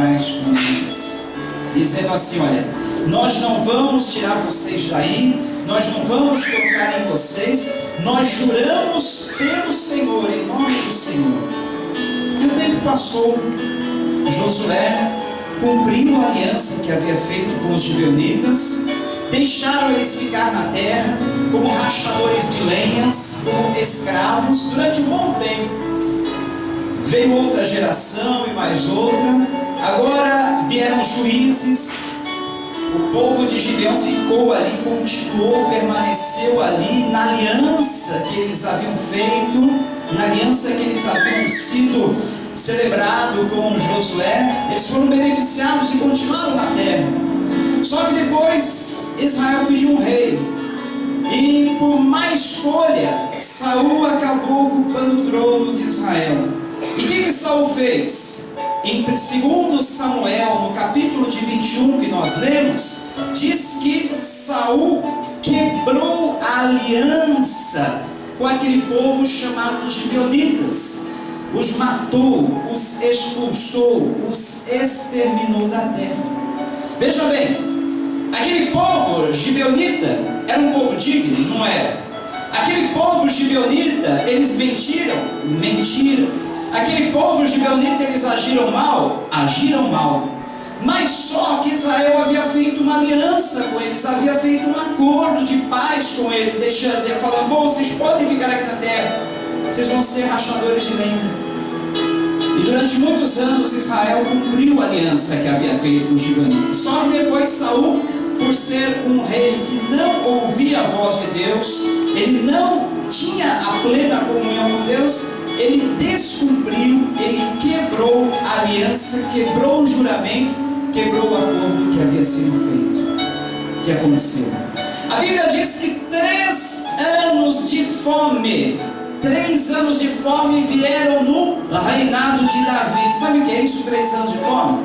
paz com eles, dizendo assim: olha, nós não vamos tirar vocês daí, nós não vamos tocar em vocês, nós juramos pelo Senhor, em nome do Senhor. E o tempo passou, Josué cumpriu a aliança que havia feito com os gibeonitas, deixaram eles ficar na terra como rachadores de lenhas, como escravos, durante um bom tempo. Veio outra geração e mais outra, agora vieram juízes. O povo de Gibeão ficou ali, continuou, permaneceu ali na aliança que eles haviam feito, na aliança que eles haviam sido celebrado com Josué. Eles foram beneficiados e continuaram na terra. Só que depois Israel pediu um rei, e por má escolha Saul acabou ocupando o trono de Israel. E o que Saul fez? Em 2 Samuel, no capítulo de 21 que nós lemos, diz que Saul quebrou a aliança com aquele povo chamado os gibeonitas, os matou, os expulsou, os exterminou da terra. Veja bem, aquele povo gibeonita era um povo digno? Não era. Aquele povo gibeonita, eles mentiram? Mentiram. Aquele povo gibeonita, eles agiram mal? Agiram mal. Mas só que Israel havia feito uma aliança com eles, havia feito um acordo de paz com eles, falando: bom, vocês podem ficar aqui na terra, vocês vão ser rachadores de lenha. E durante muitos anos Israel cumpriu a aliança que havia feito com os gibeonitas. Só que depois Saul, por ser um rei que não ouvia a voz de Deus, ele não tinha a plena comunhão com Deus, ele descumpriu, ele quebrou a aliança, quebrou o juramento, quebrou o acordo que havia sido feito. O que aconteceu? A Bíblia diz que 3 anos de fome, 3 anos de fome vieram no reinado de Davi. Sabe o que é isso, 3 anos de fome?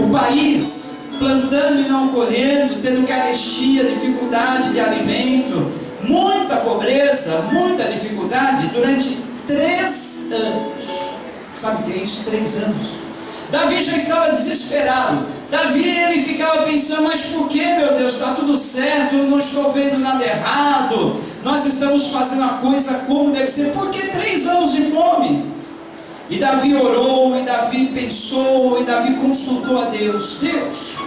O país plantando e não colhendo, tendo carestia, dificuldade de alimento, muita pobreza, muita dificuldade durante 3 anos. Sabe o que é isso? 3 anos. Davi já estava desesperado. Davi, ele ficava pensando: mas por que, meu Deus? Está tudo certo, eu não estou vendo nada errado, nós estamos fazendo a coisa como deve ser. Por que 3 anos de fome? E Davi orou, e Davi pensou, e Davi consultou a Deus: Deus,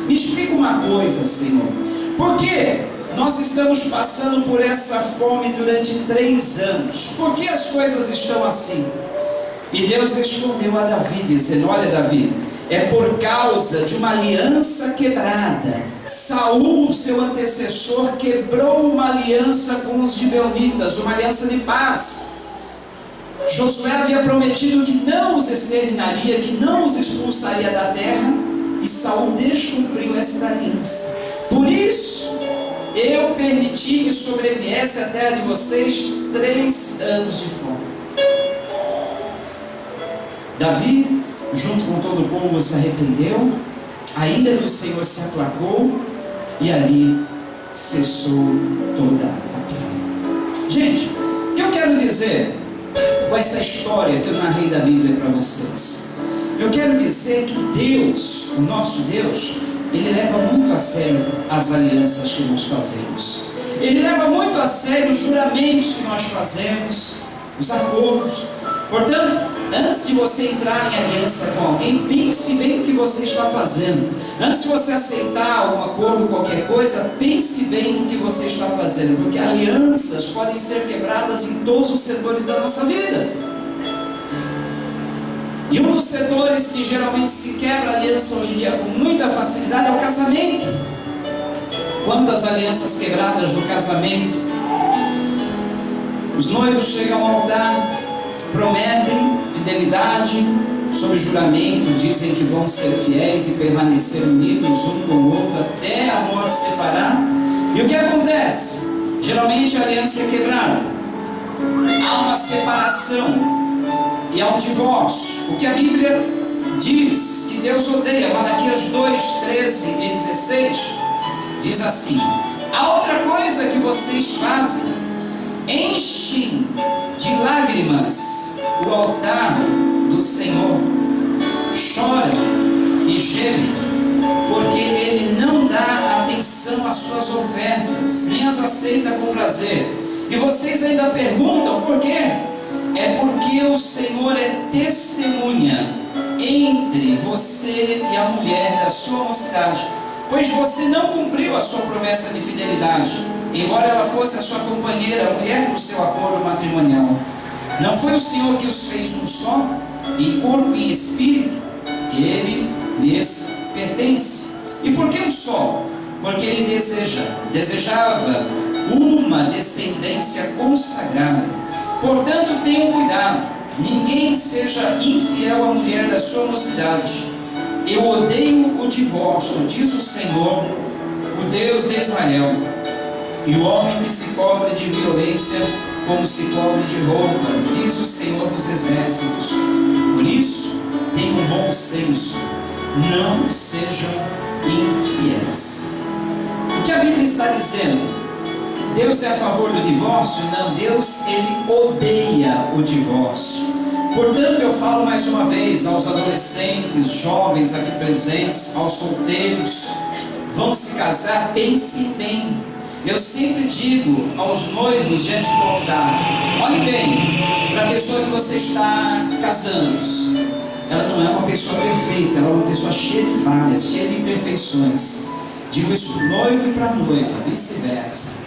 me explica uma coisa, Senhor, por que nós estamos passando por essa fome durante 3 anos? Por que as coisas estão assim? E Deus respondeu a Davi, dizendo: olha, Davi, é por causa de uma aliança quebrada. Saul, seu antecessor, quebrou uma aliança com os gibeonitas, uma aliança de paz. Josué havia prometido que não os exterminaria, que não os expulsaria da terra, e Saul descumpriu essa aliança. Por isso eu permiti que sobreviesse à terra de vocês 3 anos de fome. Davi, junto com todo o povo, se arrependeu, a ira do Senhor se aplacou, e ali cessou toda a praga. Gente, o que eu quero dizer com essa história que eu narrei da Bíblia para vocês? Eu quero dizer que Deus, o nosso Deus, Ele leva muito a sério as alianças que nós fazemos. Ele leva muito a sério os juramentos que nós fazemos, os acordos. Portanto, antes de você entrar em aliança com alguém, pense bem no que você está fazendo. Antes de você aceitar um acordo, qualquer coisa, pense bem no que você está fazendo, porque alianças podem ser quebradas em todos os setores da nossa vida. E um dos setores que geralmente se quebra aliança hoje em dia com muita facilidade é o casamento. Quantas alianças quebradas no casamento? Os noivos chegam ao altar, prometem fidelidade, sob juramento, dizem que vão ser fiéis e permanecer unidos um com o outro até a morte separar. E o que acontece? Geralmente a aliança é quebrada, há uma separação e há um divórcio. O que a Bíblia diz que Deus odeia, Malaquias 2, 13 e 16, diz assim: a outra coisa que vocês fazem, enchem de lágrimas o altar do Senhor, choram e geme, porque ele não dá atenção às suas ofertas, nem as aceita com prazer. E vocês ainda perguntam por quê? É porque o Senhor é testemunha entre você e a mulher da sua mocidade, pois você não cumpriu a sua promessa de fidelidade, embora ela fosse a sua companheira, a mulher do seu acordo matrimonial. Não foi o Senhor que os fez um só, em corpo e em espírito? Ele lhes pertence. E por que um só? Porque ele desejava uma descendência consagrada. Portanto, tenham cuidado, ninguém seja infiel à mulher da sua mocidade. Eu odeio o divórcio, diz o Senhor, o Deus de Israel, e o homem que se cobre de violência como se cobre de roupas, diz o Senhor dos exércitos. Por isso, tenham um bom senso, não sejam infiéis. O que a Bíblia está dizendo? Deus é a favor do divórcio? Não, Deus, ele odeia o divórcio. Portanto, eu falo mais uma vez aos adolescentes, jovens aqui presentes, aos solteiros, vão se casar, pense bem. Eu sempre digo aos noivos diante do altar, olhe bem para a pessoa que você está casando. Ela não é uma pessoa perfeita, ela é uma pessoa cheia de falhas, cheia de imperfeições. Digo isso para o noivo e para a noiva, vice-versa.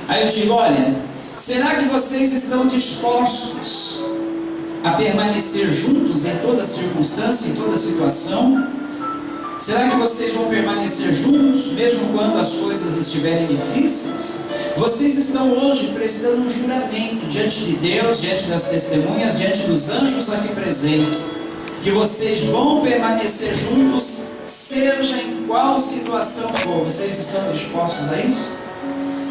Aí eu digo, olha, será que vocês estão dispostos a permanecer juntos em toda circunstância, em toda situação? Será que vocês vão permanecer juntos, mesmo quando as coisas estiverem difíceis? Vocês estão hoje prestando um juramento diante de Deus, diante das testemunhas, diante dos anjos aqui presentes, que vocês vão permanecer juntos, seja em qual situação for. Vocês estão dispostos a isso?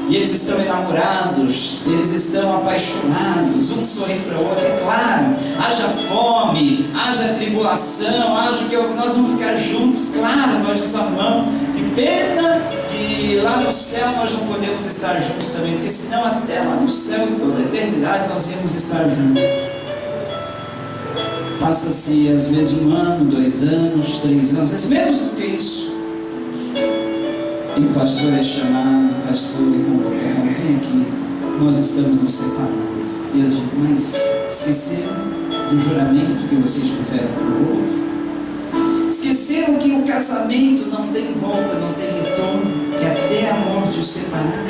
E eles estão enamorados, eles estão apaixonados, um sorri para o outro, é claro, haja fome, haja tribulação, haja que nós vamos ficar juntos, claro, nós nos amamos. Que pena que lá no céu nós não podemos estar juntos também, porque senão até lá no céu, em toda a eternidade, nós íamos estar juntos. Passa-se às vezes 1 ano, 2 anos, 3 anos, às vezes menos do que isso. E o pastor é chamado, o pastor é convocado, vem aqui, nós estamos nos separando. E eu digo, mas esqueceram do juramento que vocês fizeram para o outro? Esqueceram que o casamento não tem volta, não tem retorno, que até a morte os separar?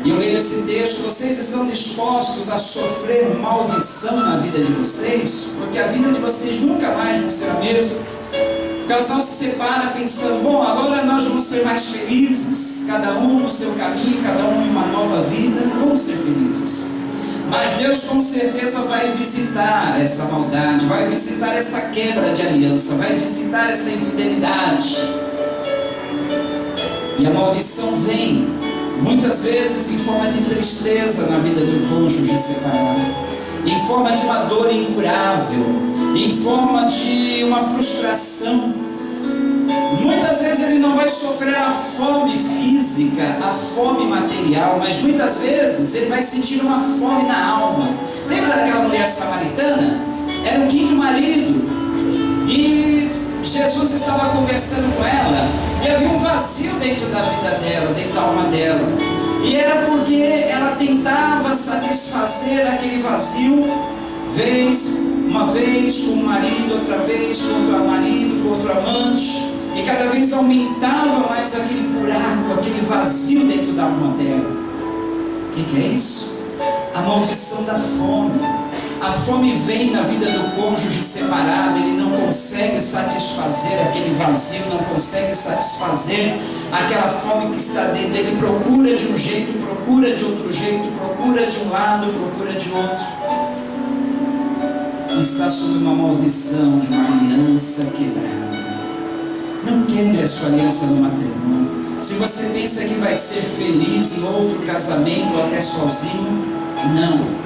E eu leio esse texto, vocês estão dispostos a sofrer maldição na vida de vocês? Porque a vida de vocês nunca mais vai ser a mesma. O casal se separa pensando, bom, agora nós vamos ser mais felizes, cada um no seu caminho, cada um em uma nova vida, vamos ser felizes. Mas Deus com certeza vai visitar essa maldade, vai visitar essa quebra de aliança, vai visitar essa infidelidade. E a maldição vem, muitas vezes em forma de tristeza na vida do cônjuge separado, em forma de uma dor incurável, em forma de uma frustração. Muitas vezes ele não vai sofrer a fome física, a fome material, mas muitas vezes ele vai sentir uma fome na alma. Lembra daquela mulher samaritana? Era um quinto marido, e Jesus estava conversando com ela, e havia um vazio dentro da vida dela, dentro da alma dela, e era porque ela tentava satisfazer aquele vazio, uma vez com o marido, outra vez com outro marido, com outro amante, e cada vez aumentava mais aquele buraco, aquele vazio dentro da alma dela. O que é isso? A maldição da fome. A fome vem na vida do cônjuge separado, ele não consegue satisfazer aquele vazio, não consegue satisfazer aquela fome que está dentro dele, procura de um jeito, procura de outro jeito, procura de um lado, procura de outro. Está sob uma maldição de uma aliança quebrada. Não quebre a sua aliança no matrimônio. Se você pensa que vai ser feliz em outro casamento, ou até sozinho, não.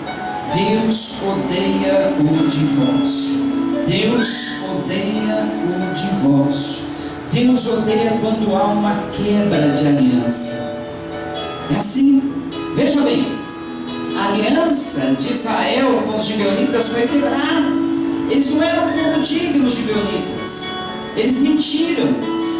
Deus odeia o divórcio. Deus odeia o divórcio. Deus odeia quando há uma quebra de aliança. É assim. Veja bem, a aliança de Israel com os gibeonitas foi quebrada. Eles não eram um povo digno, os gibeonitas. Eles mentiram,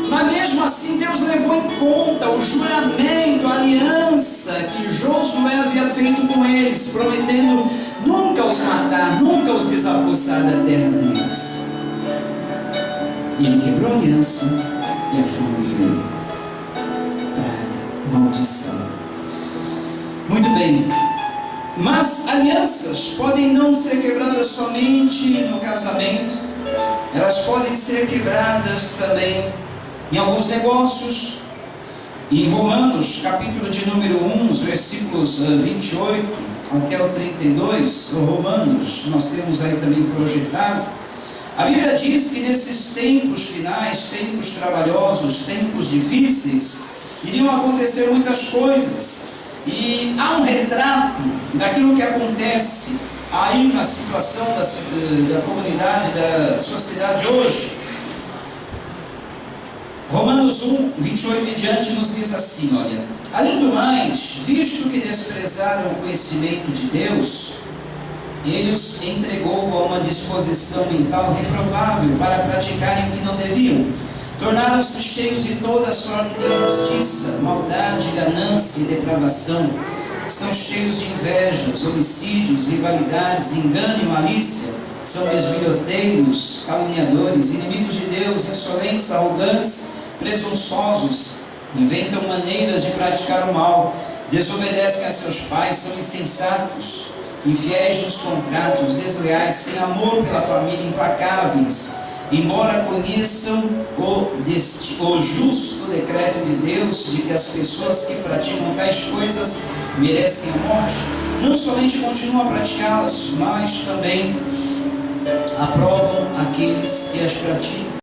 mas mesmo assim Deus levou em conta o juramento, a aliança que Josué havia feito com eles, prometendo nunca os matar, nunca os desapossar da terra deles. E ele quebrou a aliança e a fome veio. Praga, maldição. Muito bem, mas alianças podem não ser quebradas somente no casamento, elas podem ser quebradas também em alguns negócios. Em Romanos, capítulo de número 1, os versículos 28 até o 32, Romanos, nós temos aí também projetado. A Bíblia diz que nesses tempos finais, tempos trabalhosos, tempos difíceis, iriam acontecer muitas coisas. E há um retrato daquilo que acontece aí na situação da comunidade, da sociedade hoje. Romanos 1, 28 em diante nos diz assim, olha: além do mais, visto que desprezaram o conhecimento de Deus, Ele os entregou a uma disposição mental reprovável para praticarem o que não deviam. Tornaram-se cheios de toda sorte de injustiça, maldade, ganância e depravação. Estão cheios de invejas, homicídios, rivalidades, engano e malícia. São esbilhoteiros, caluniadores, inimigos de Deus, insolentes, arrogantes, presunçosos. Inventam maneiras de praticar o mal. Desobedecem a seus pais, são insensatos, infiéis nos contratos, desleais, sem amor pela família, implacáveis. Embora conheçam o justo decreto de Deus de que as pessoas que praticam tais coisas merecem a morte, não somente continuam a praticá-las, mas também aprovam aqueles que as praticam.